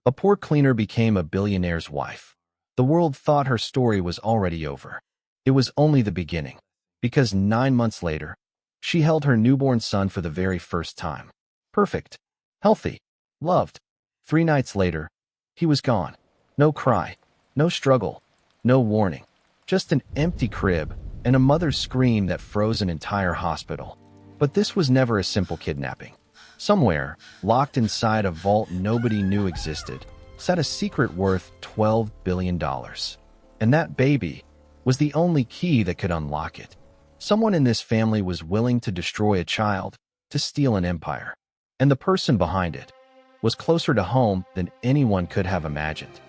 A poor cleaner became a billionaire's wife. The world thought her story was already over. It was only the beginning, because 9 months later, she held her newborn son for the very first time. Perfect, healthy, loved. 3 nights later, he was gone. No cry, no struggle, no warning. Just an empty crib and a mother's scream that froze an entire hospital. But this was never a simple kidnapping. Somewhere, locked inside a vault nobody knew existed, sat a secret worth $12 billion. And that baby was the only key that could unlock it. Someone in this family was willing to destroy a child to steal an empire. And the person behind it was closer to home than anyone could have imagined.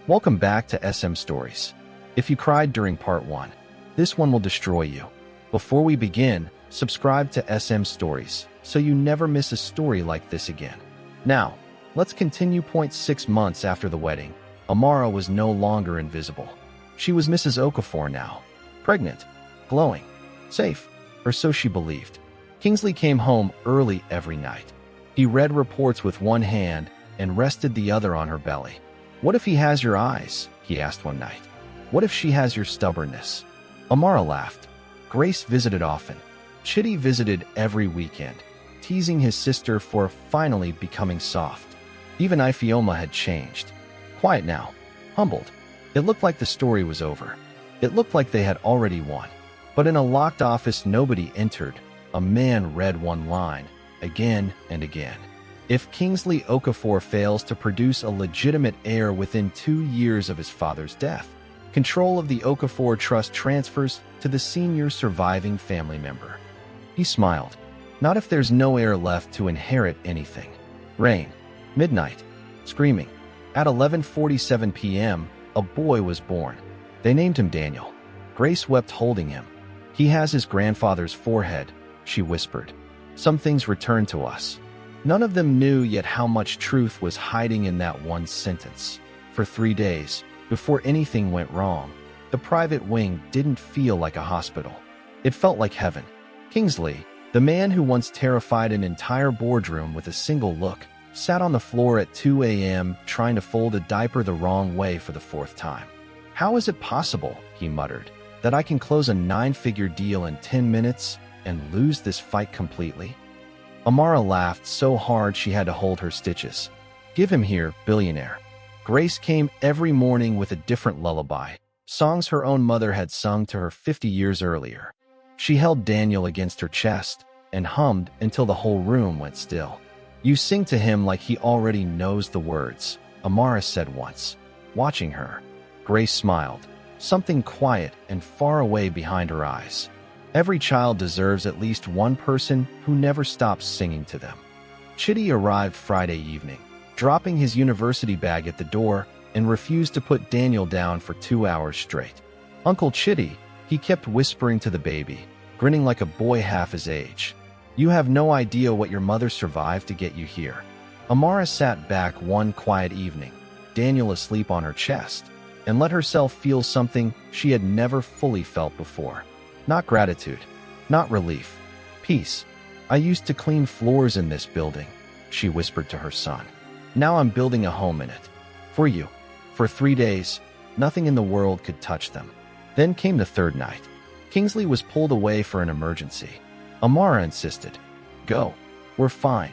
Welcome back to SM Stories. If you cried during part 1, this one will destroy you. Before we begin, subscribe to SM Stories so you never miss a story like this again. Now, let's continue. 6 months after the wedding, Amara was no longer invisible. She was Mrs. Okafor now, pregnant, glowing, safe, or so she believed. Kingsley came home early every night. He read reports with one hand and rested the other on her belly. "What if he has your eyes?" he asked one night. "What if she has your stubbornness?" Amara laughed. Grace visited often. Chitty visited every weekend, teasing his sister for finally becoming soft. Even Ifioma had changed. Quiet now, humbled. It looked like the story was over. It looked like they had already won. But in a locked office nobody entered, a man read one line, again and again. If Kingsley Okafor fails to produce a legitimate heir within 2 years of his father's death, control of the Okafor Trust transfers to the senior surviving family member. He smiled. Not if there's no heir left to inherit anything. Rain. Midnight. Screaming. At 11:47 p.m., a boy was born. They named him Daniel. Grace wept holding him. "He has his grandfather's forehead," she whispered. "Some things return to us." None of them knew yet how much truth was hiding in that one sentence. For 3 days, before anything went wrong, the private wing didn't feel like a hospital. It felt like heaven. Kingsley, the man who once terrified an entire boardroom with a single look, sat on the floor at 2 a.m. trying to fold a diaper the wrong way for the 4th time. "How is it possible," he muttered, "that I can close a 9-figure deal in 10 minutes and lose this fight completely?" Amara laughed so hard she had to hold her stitches. "Give him here, Billionaire." Grace came every morning with a different lullaby, songs her own mother had sung to her 50 years earlier. She held Daniel against her chest and hummed until the whole room went still. "You sing to him like he already knows the words," Amara said once, watching her. Grace smiled, something quiet and far away behind her eyes. Every child deserves at least one person who never stops singing to them. Chitty arrived Friday evening, dropping his university bag at the door, and refused to put Daniel down for 2 hours straight. "Uncle Chitty," he kept whispering to the baby, grinning like a boy half his age. "You have no idea what your mother survived to get you here." Amara sat back one quiet evening, Daniel asleep on her chest, and let herself feel something she had never fully felt before. Not gratitude, not relief, peace. "I used to clean floors in this building," she whispered to her son. "Now I'm building a home in it. For you." For 3 days, nothing in the world could touch them. Then came the 3rd night. Kingsley was pulled away for an emergency. Amara insisted. "Go. We're fine."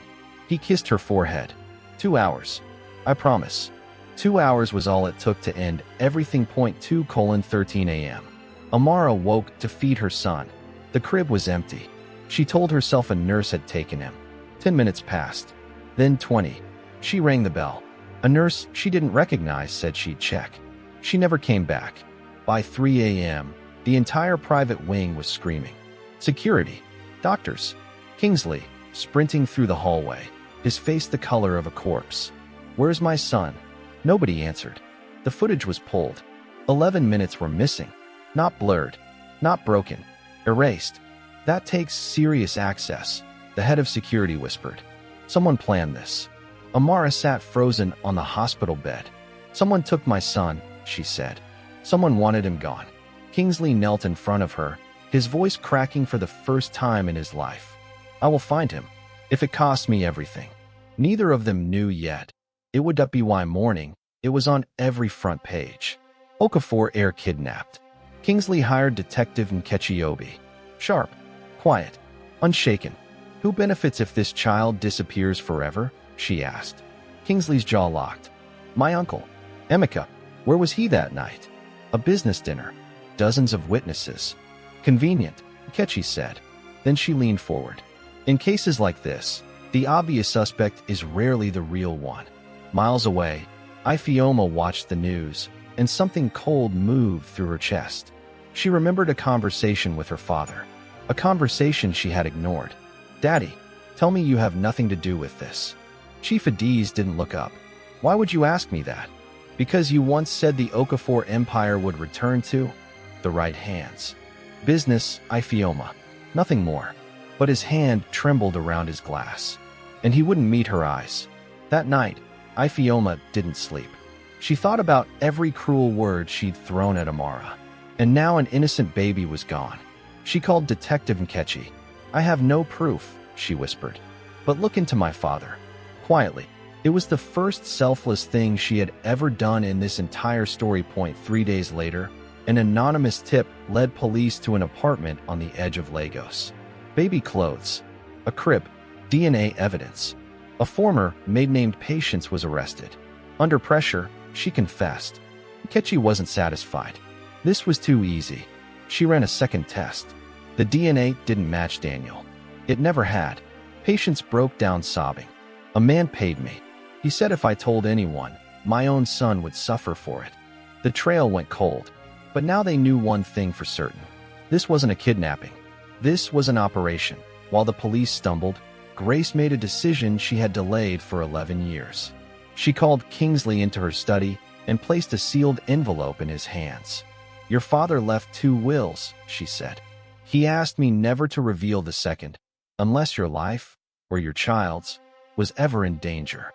He kissed her forehead. 2 hours. "I promise." 2 hours was all it took to end everything. 2:13 a.m. Amara woke to feed her son. The crib was empty. She told herself a nurse had taken him. 10 minutes passed. Then 20. She rang the bell. A nurse she didn't recognize said she'd check. She never came back. By 3 a.m., the entire private wing was screaming. Security. Doctors. Kingsley, sprinting through the hallway, his face the color of a corpse. "Where's my son?" Nobody answered. The footage was pulled. 11 minutes were missing. Not blurred, not broken, erased. "That takes serious access," the head of security whispered. "Someone planned this." Amara sat frozen on the hospital bed. "Someone took my son," she said. "Someone wanted him gone." Kingsley knelt in front of her, his voice cracking for the first time in his life. "I will find him, if it costs me everything." Neither of them knew yet. It would be why morning. It was on every front page. Okafor Heir kidnapped. Kingsley hired Detective Nkechi. Sharp, quiet, unshaken. Who benefits if this child disappears forever? She asked. Kingsley's jaw locked. My uncle. Emeka. Where was he that night? A business dinner. Dozens of witnesses. Convenient, Nkechi said. Then she leaned forward. In cases like this, the obvious suspect is rarely the real one. Miles away, Ifeoma watched the news, and something cold moved through her chest. She remembered a conversation with her father. A conversation she had ignored. Daddy, tell me you have nothing to do with this. Chief Adiz didn't look up. Why would you ask me that? Because you once said the Okafor Empire would return to the right hands. Business, Ifeoma. Nothing more. But his hand trembled around his glass. And he wouldn't meet her eyes. That night, Ifeoma didn't sleep. She thought about every cruel word she'd thrown at Amara. And now an innocent baby was gone. She called Detective Nkechi. I have no proof, she whispered. But look into my father. Quietly. It was the first selfless thing she had ever done in this entire story. 3 days later, an anonymous tip led police to an apartment on the edge of Lagos. Baby clothes, a crib, DNA evidence. A former maid named Patience was arrested. Under pressure, she confessed. Nkechi wasn't satisfied. This was too easy. She ran a second test. The DNA didn't match Daniel. It never had. Patience broke down sobbing. A man paid me. He said if I told anyone, my own son would suffer for it. The trail went cold. But now they knew one thing for certain. This wasn't a kidnapping. This was an operation. While the police stumbled, Grace made a decision she had delayed for 11 years. She called Kingsley into her study and placed a sealed envelope in his hands. Your father left 2 wills, she said. He asked me never to reveal the second, unless your life, or your child's, was ever in danger.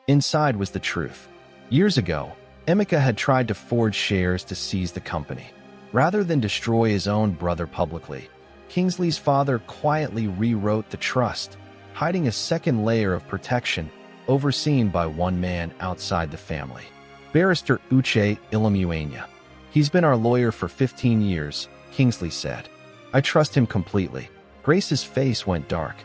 Inside was the truth. Years ago, Emeka had tried to forge shares to seize the company. Rather than destroy his own brother publicly, Kingsley's father quietly rewrote the trust, hiding a second layer of protection overseen by one man outside the family. Barrister Uche Ilamuenya. He's been our lawyer for 15 years, Kingsley said. I trust him completely. Grace's face went dark.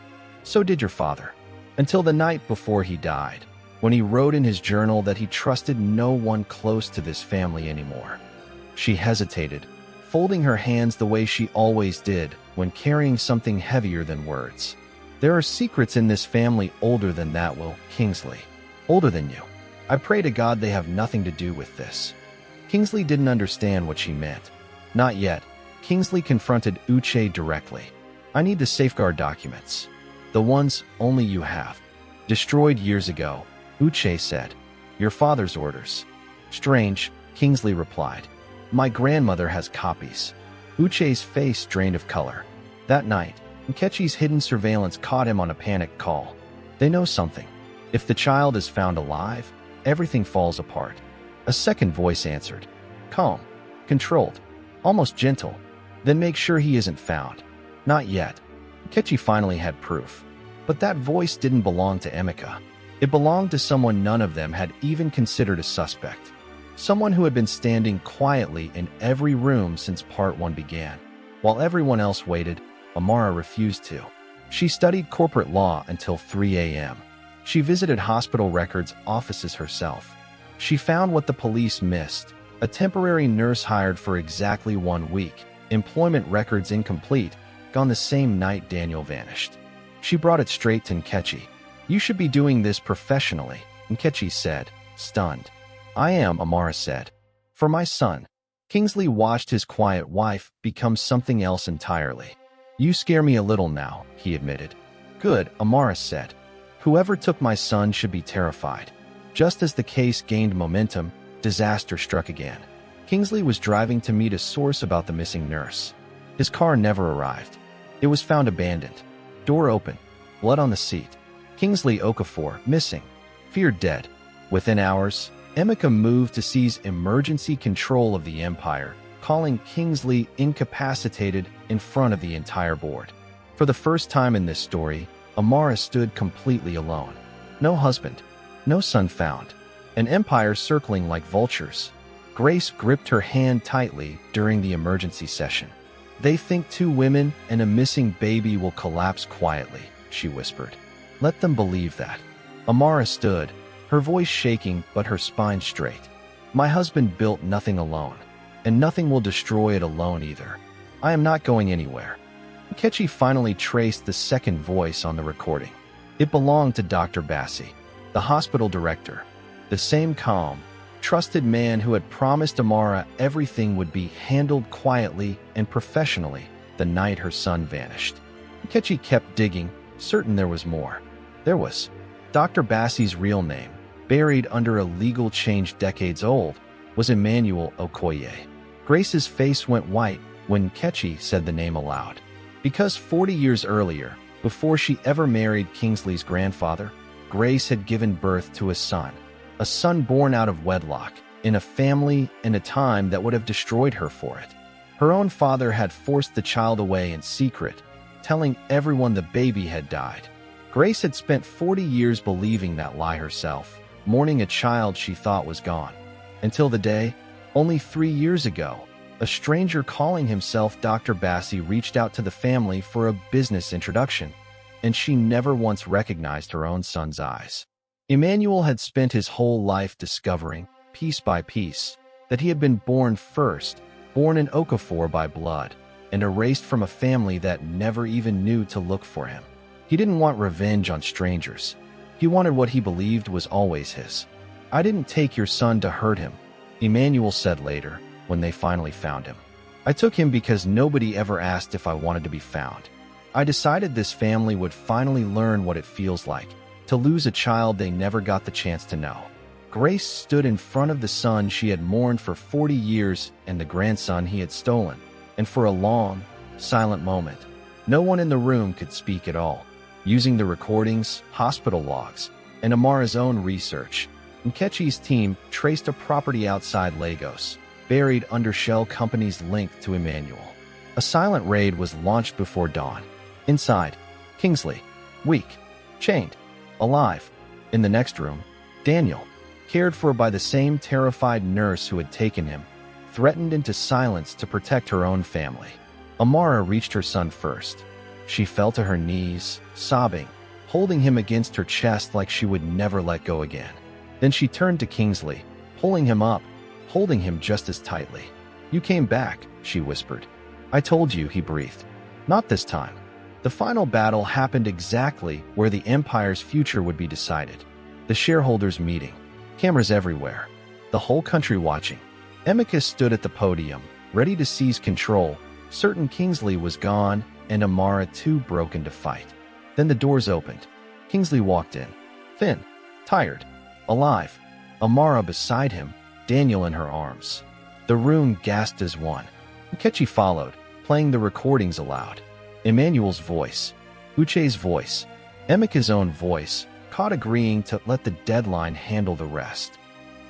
So did your father. Until the night before he died, when he wrote in his journal that he trusted no one close to this family anymore. She hesitated, folding her hands the way she always did when carrying something heavier than words. There are secrets in this family older than that, Will Kingsley. Older than you. I pray to God they have nothing to do with this. Kingsley didn't understand what she meant. Not yet. Kingsley confronted Uche directly. I need the safeguard documents. The ones only you have. Destroyed years ago, Uche said. Your father's orders. Strange, Kingsley replied. My grandmother has copies. Uche's face drained of color. That night, Nkechi's hidden surveillance caught him on a panicked call. They know something. If the child is found alive, everything falls apart. A second voice answered. Calm, controlled, almost gentle. Then make sure he isn't found. Not yet. Nkechi finally had proof. But that voice didn't belong to Emeka. It belonged to someone none of them had even considered a suspect. Someone who had been standing quietly in every room since Part 1 began. While everyone else waited, Amara refused to. She studied corporate law until 3 a.m. She visited hospital records offices herself. She found what the police missed. A temporary nurse hired for exactly 1 week, employment records incomplete, gone the same night Daniel vanished. She brought it straight to Nkechi. You should be doing this professionally, Nkechi said, stunned. I am, Amara said. For my son. Kingsley watched his quiet wife become something else entirely. You scare me a little now, he admitted. Good, Amara said. Whoever took my son should be terrified. Just as the case gained momentum, disaster struck again. Kingsley was driving to meet a source about the missing nurse. His car never arrived. It was found abandoned. Door open. Blood on the seat. Kingsley Okafor, missing. Feared dead. Within hours, Emeka moved to seize emergency control of the empire, calling Kingsley incapacitated in front of the entire board. For the first time in this story, Amara stood completely alone. No husband. No son found. an empire circling like vultures. Grace gripped her hand tightly during the emergency session. They think 2 women and a missing baby will collapse quietly, she whispered. Let them believe that. Amara stood, her voice shaking but her spine straight. My husband built nothing alone, and nothing will destroy it alone either. I am not going anywhere. Nkechi finally traced the second voice on the recording. It belonged to Dr. Bassi, the hospital director, the same calm, trusted man who had promised Amara everything would be handled quietly and professionally the night her son vanished. Nkechi kept digging, certain there was more. There was. Dr. Bassi's real name, buried under a legal change decades old, was Emmanuel Okoye. Grace's face went white when Nkechi said the name aloud. Because 40 years earlier, before she ever married Kingsley's grandfather, Grace had given birth to a son born out of wedlock, in a family and a time that would have destroyed her for it. Her own father had forced the child away in secret, telling everyone the baby had died. Grace had spent 40 years believing that lie herself, mourning a child she thought was gone. Until the day, only 3 years ago, a stranger calling himself Dr. Bassi reached out to the family for a business introduction, and she never once recognized her own son's eyes. Emmanuel had spent his whole life discovering, piece by piece, that he had been born first, born in Okafor by blood, and erased from a family that never even knew to look for him. He didn't want revenge on strangers. He wanted what he believed was always his. I didn't take your son to hurt him, Emmanuel said later, when they finally found him. I took him because nobody ever asked if I wanted to be found. I decided this family would finally learn what it feels like to lose a child they never got the chance to know. Grace stood in front of the son she had mourned for 40 years and the grandson he had stolen, and for a long, silent moment, no one in the room could speak at all. Using the recordings, hospital logs, and Amara's own research, Nkechi's team traced a property outside Lagos, buried under shell companies linked to Emmanuel. A silent raid was launched before dawn. Inside, Kingsley, weak, chained, alive. In the next room, Daniel, cared for by the same terrified nurse who had taken him, threatened into silence to protect her own family. Amara reached her son first. She fell to her knees, sobbing, holding him against her chest like she would never let go again. Then she turned to Kingsley, pulling him up, holding him just as tightly. You came back, she whispered. I told you, he breathed. Not this time. The final battle happened exactly where the Empire's future would be decided. The shareholders' meeting. Cameras everywhere. The whole country watching. Emeka stood at the podium, ready to seize control, certain Kingsley was gone and Amara too broken to fight. Then the doors opened. Kingsley walked in. Thin, tired, alive. Amara beside him, Daniel in her arms. The room gasped as one. Nkechi followed, playing the recordings aloud. Emmanuel's voice, Uche's voice, Emeka's own voice, caught agreeing to let the deadline handle the rest.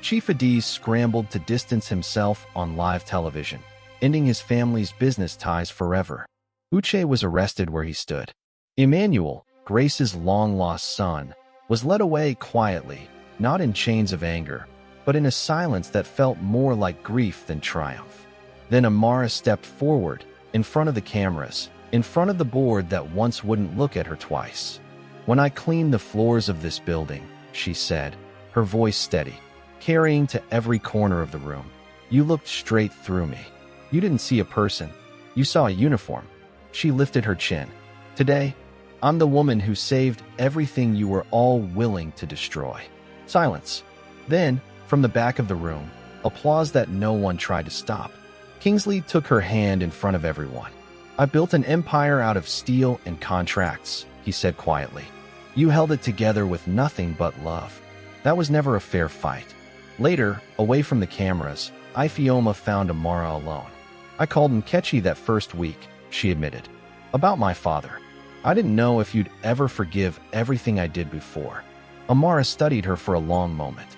Chief Adiz scrambled to distance himself on live television, ending his family's business ties forever. Uche was arrested where he stood. Emmanuel, Grace's long-lost son, was led away quietly, not in chains of anger, but in a silence that felt more like grief than triumph. Then Amara stepped forward, in front of the cameras, in front of the board that once wouldn't look at her twice. When I cleaned the floors of this building, she said, her voice steady, carrying to every corner of the room, you looked straight through me. You didn't see a person. You saw a uniform. She lifted her chin. Today, I'm the woman who saved everything you were all willing to destroy. Silence. Then, from the back of the room, applause that no one tried to stop. Kingsley took her hand in front of everyone. I built an empire out of steel and contracts, he said quietly. You held it together with nothing but love. That was never a fair fight. Later, away from the cameras, Ifeoma found Amara alone. I called Nkechi that first week, she admitted. About my father. I didn't know if you'd ever forgive everything I did before. Amara studied her for a long moment.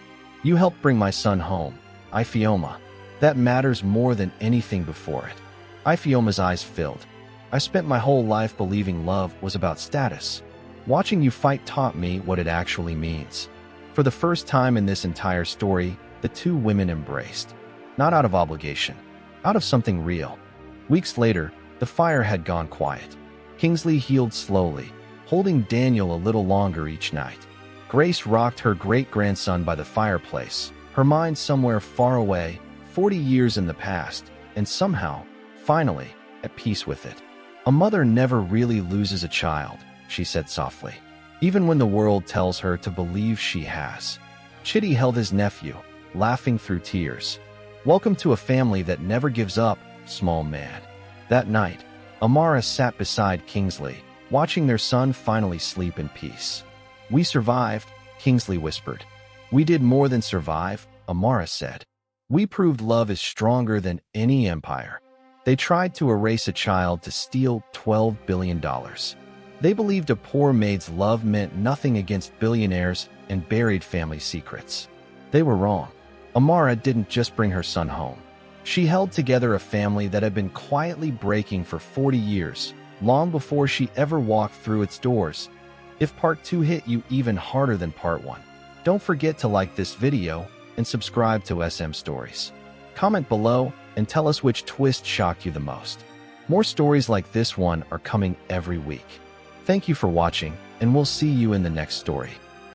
You helped bring my son home, Ifeoma. That matters more than anything before it. Ifeoma's eyes filled. I spent my whole life believing love was about status. Watching you fight taught me what it actually means. For the first time in this entire story, the two women embraced. Not out of obligation, out of something real. Weeks later, the fire had gone quiet. Kingsley healed slowly, holding Daniel a little longer each night. Grace rocked her great-grandson by the fireplace, her mind somewhere far away, 40 years in the past, and somehow, finally, at peace with it. A mother never really loses a child, she said softly, even when the world tells her to believe she has. Chitty held his nephew, laughing through tears. Welcome to a family that never gives up, small man. That night, Amara sat beside Kingsley, watching their son finally sleep in peace. We survived, Kingsley whispered. We did more than survive, Amara said. We proved love is stronger than any empire. They tried to erase a child to steal $12 billion. They believed a poor maid's love meant nothing against billionaires and buried family secrets. They were wrong. Amara didn't just bring her son home. She held together a family that had been quietly breaking for 40 years, long before she ever walked through its doors. If part 2 hit you even harder than part 1, don't forget to like this video and subscribe to SM Stories. Comment below and tell us which twist shocked you the most. More stories like this one are coming every week. Thank you for watching, and we'll see you in the next story.